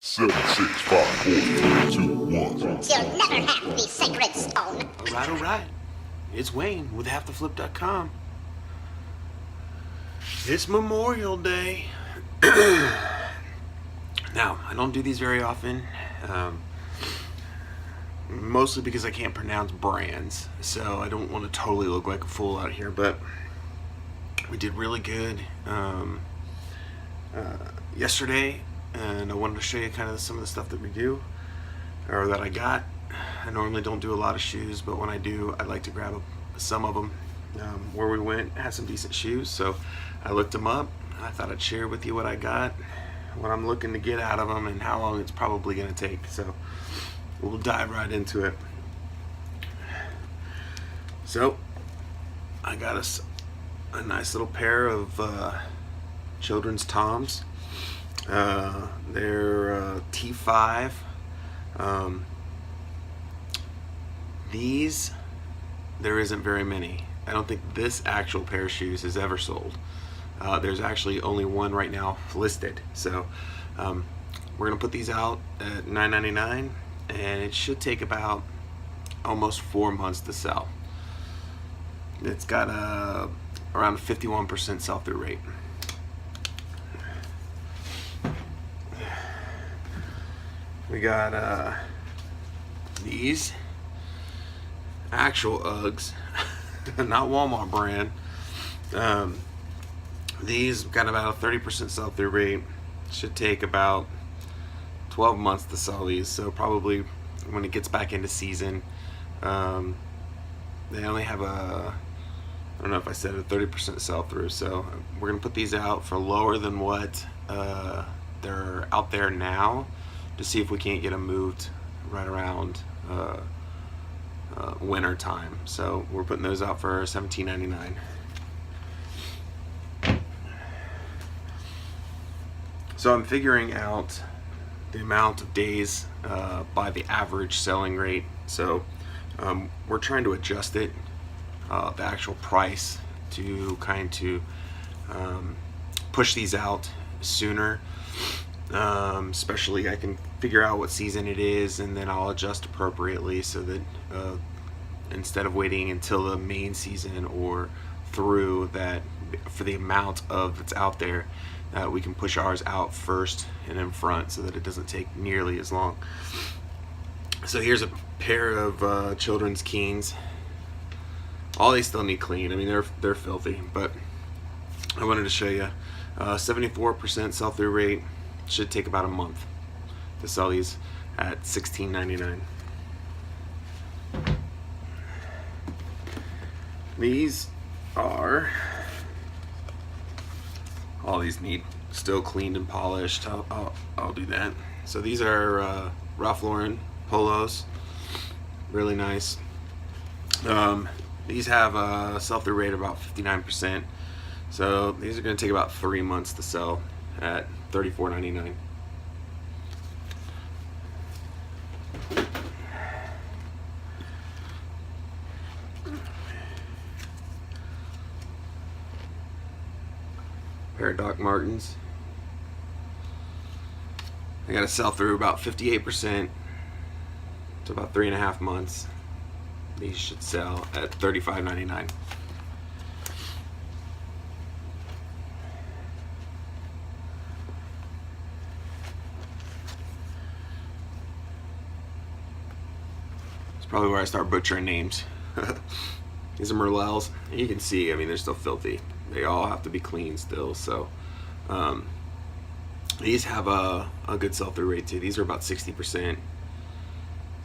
7, 6, 5, 4, 3, 2, 1. You'll never have the sacred stone. All right. It's Wayne with halftheflip.com. It's Memorial Day. Now, I don't do these very often, mostly because I can't pronounce brands, so I don't want to totally look like a fool out here, but we did really good yesterday, and I wanted to show you kind of some of the stuff that we do, or that I got. I normally don't do a lot of shoes, but when I do, I like to grab some of them. Where we went had some decent shoes, so I looked them up. I thought I'd share with you what I got, what I'm looking to get out of them, and how long it's probably going to take. So we'll dive right into it. So I got us a nice little pair of children's Toms. They're T5. These, there isn't very many. I don't think this actual pair of shoes is ever sold. There's actually only one right now listed. So we're gonna put these out at $9.99, and it should take about almost 4 months to sell. It's got around a 51% sell-through rate. We got these actual Uggs, not Walmart brand. These got about a 30% sell-through rate. Should take about 12 months to sell these, so probably when it gets back into season. They only have I don't know if I said a 30% sell-through, so we're gonna put these out for lower than what they're out there now, to see if we can't get them moved right around winter time. So we're putting those out for $17.99. So I'm figuring out the amount of days by the average selling rate. So we're trying to adjust it, the actual price, to kind of push these out sooner. Especially I can figure out what season it is, and then I'll adjust appropriately, so that instead of waiting until the main season or through that for the amount of that's out there, we can push ours out first and in front, so that it doesn't take nearly as long. So here's a pair of children's Keens. All these still need clean. I mean, they're filthy, but I wanted to show you 74% sell-through rate. Should take about a month to sell these at $16.99. These are, all these need still cleaned and polished. I'll do that. So these are Ralph Lauren polos, really nice. These have a sell-through rate of about 59%. So these are going to take about 3 months to sell at $34.99. Pair of Doc Martens. I got to sell through about 58%. To about 3.5 months. These should sell at $35.99. Probably where I start butchering names. These are Merrells. You can see, I mean, they're still filthy. They all have to be clean still. So these have a good sell-through rate too. These are about 60%.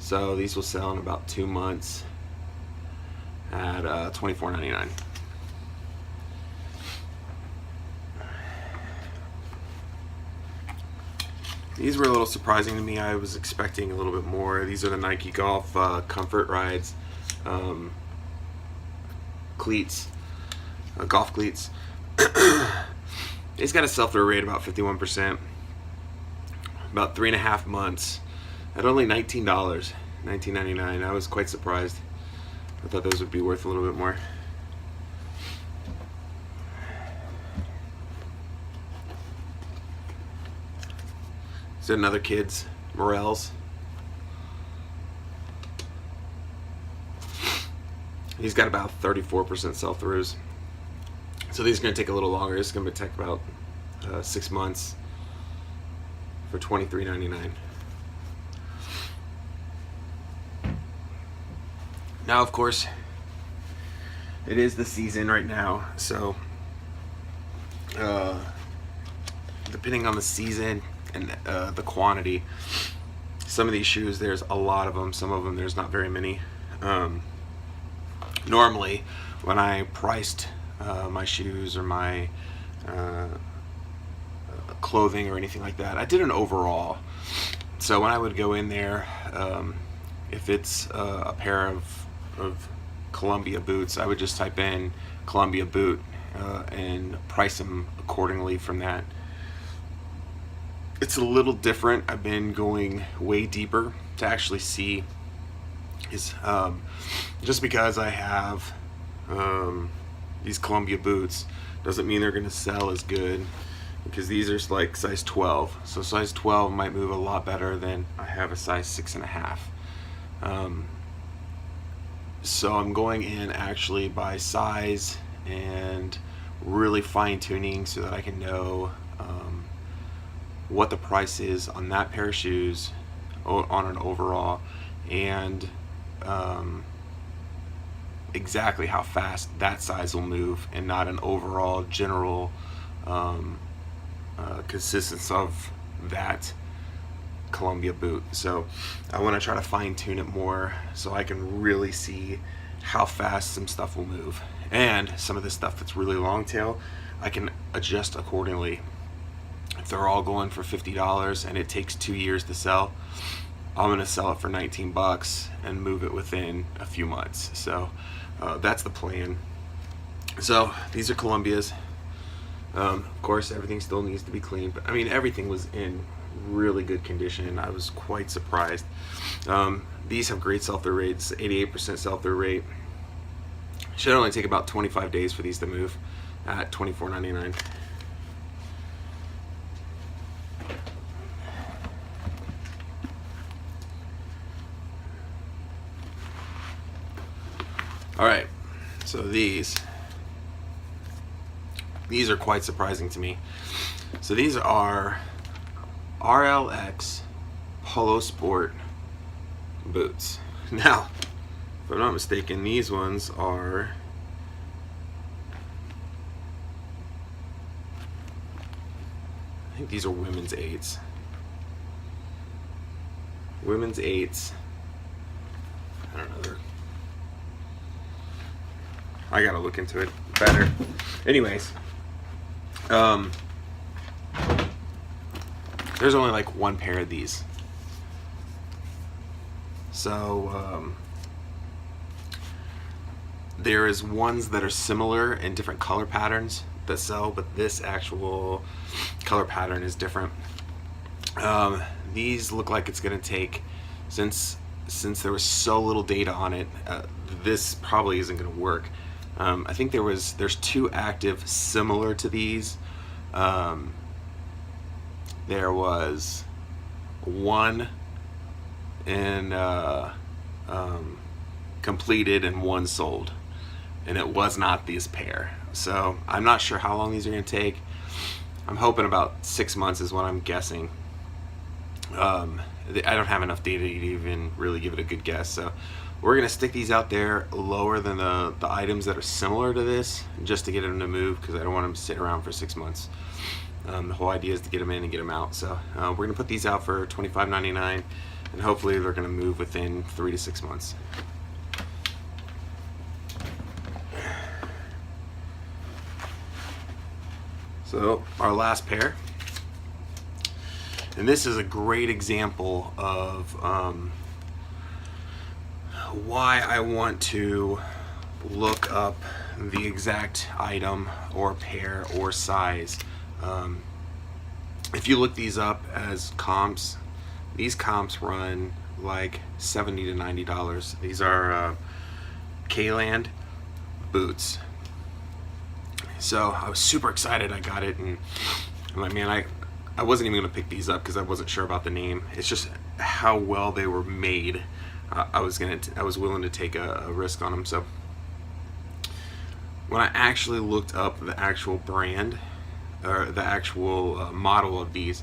So these will sell in about 2 months at $24.99. These were a little surprising to me. I was expecting a little bit more. These are the Nike Golf Comfort Rides cleats, golf cleats. It's got a sell-through rate about 51%, about 3.5 months, at only $19, $19.99. I was quite surprised. I thought those would be worth a little bit more. Is there another kid's Morels? He's got about 34% sell-throughs. So these are going to take a little longer. It's going to take about 6 months for $23.99. Now, of course, it is the season right now, so depending on the season and the quantity, some of these shoes, there's a lot of them. Some of them, there's not very many. Normally, when I priced my shoes or my clothing or anything like that, I did an overall. So when I would go in there, if it's a pair of Columbia boots, I would just type in Columbia boot and price them accordingly from that. It's a little different. I've been going way deeper to actually see is just because I have these Columbia boots doesn't mean they're going to sell as good, because these are like size 12. So size 12 might move a lot better than I have a size 6.5. So I'm going in actually by size and really fine tuning so that I can know what the price is on that pair of shoes on an overall, and exactly how fast that size will move, and not an overall general consistency of that Columbia boot. So I want to try to fine tune it more so I can really see how fast some stuff will move, and some of this stuff that's really long tail I can adjust accordingly. If they're all going for $50 and it takes 2 years to sell, I'm going to sell it for $19 and move it within a few months. So that's the plan. So these are Columbias. Of course, everything still needs to be cleaned, but I mean, everything was in really good condition. I was quite surprised. These have great sell-through rates, 88% sell-through rate. Should only take about 25 days for these to move at $24.99. All right, so these are quite surprising to me. So these are RLX Polo Sport boots. Now, if I'm not mistaken, these ones are I think these are women's 8s. Women's 8s. I don't know. I gotta look into it better. Anyways, there's only like one pair of these. So there is ones that are similar in different color patterns that sell, but this actual color pattern is different. These look like it's gonna take, since there was so little data on it, this probably isn't gonna work. I think there's 2 active similar to these. There was one in completed and one sold, and it was not this pair. So I'm not sure how long these are going to take. I'm hoping about 6 months is what I'm guessing. I don't have enough data to even really give it a good guess, so we're going to stick these out there lower than the items that are similar to this, just to get them to move, because I don't want them to sit around for 6 months. The whole idea is to get them in and get them out. So we're going to put these out for $25.99, and hopefully they're going to move within 3 to 6 months. So our last pair, and this is a great example of why I want to look up the exact item or pair or size. If you look these up as comps, these comps run like $70 to $90. These are K-Land boots. So I was super excited I got it, and I'm like, man, I wasn't even going to pick these up because I wasn't sure about the name. It's just how well they were made. I was willing to take a risk on them. So when I actually looked up the actual brand or the actual model of these,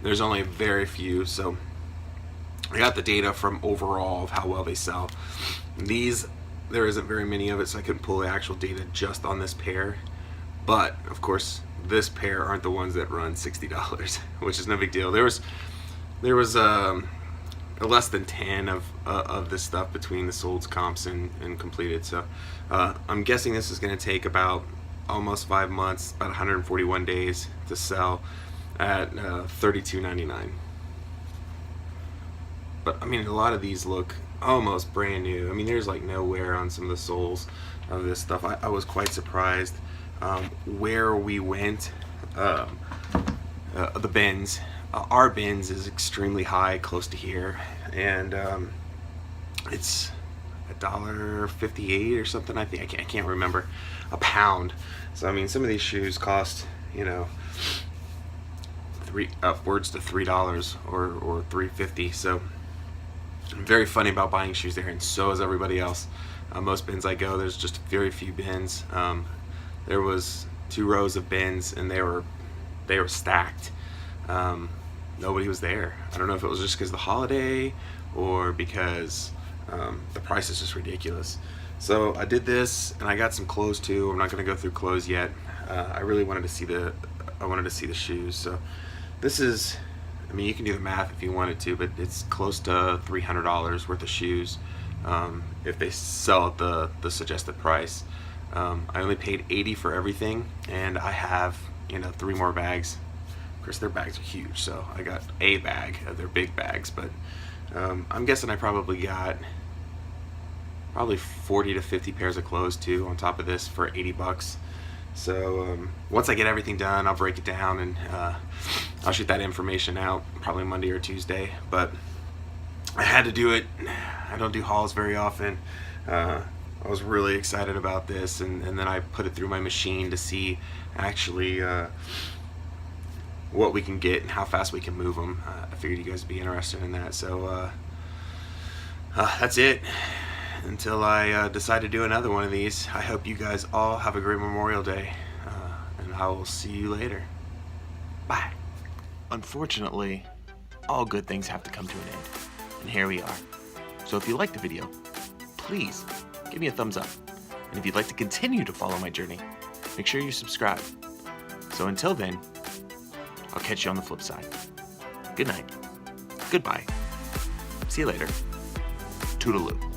there's only very few. So I got the data from overall of how well they sell. These, there isn't very many of it, so I couldn't pull the actual data just on this pair. But of course, this pair aren't the ones that run $60, which is no big deal. There was less than 10 of this stuff between the solds, comps, and completed. So I'm guessing this is going to take about almost 5 months, about 141 days to sell at $32.99. But I mean, a lot of these look almost brand new. I mean, there's like no wear on some of the soles of this stuff. I was quite surprised where we went. The bins, our bins is extremely high, close to here, and it's $1.58 or something. I think I can't remember, a pound. So I mean, some of these shoes cost, you know, upwards to $3 or $3.50. So I'm very funny about buying shoes there, and so is everybody else. Most bins I go, there's just very few bins. There was 2 rows of bins, and they were stacked. Nobody was there. I don't know if it was just because of the holiday or because the price is just ridiculous. So I did this, and I got some clothes too. I'm not going to go through clothes yet. I really wanted to see the shoes. So this is, I mean, you can do the math if you wanted to, but it's close to $300 worth of shoes if they sell at the suggested price. I only paid $80 for everything, and I have, you know, 3 more bags. Of course, their bags are huge, so I got a bag of their big bags, but I'm guessing I probably got 40 to 50 pairs of clothes too on top of this for $80. So once I get everything done, I'll break it down, and I'll shoot that information out probably Monday or Tuesday. But I had to do it. I don't do hauls very often. I was really excited about this, and then I put it through my machine to see actually what we can get and how fast we can move them. I figured you guys would be interested in that. So that's it. Until I decide to do another one of these, I hope you guys all have a great Memorial Day, and I will see you later. Bye. Unfortunately, all good things have to come to an end, and here we are. So if you liked the video, please give me a thumbs up. And if you'd like to continue to follow my journey, make sure you subscribe. So until then, I'll catch you on the flip side. Good night. Goodbye. See you later. Toodaloo.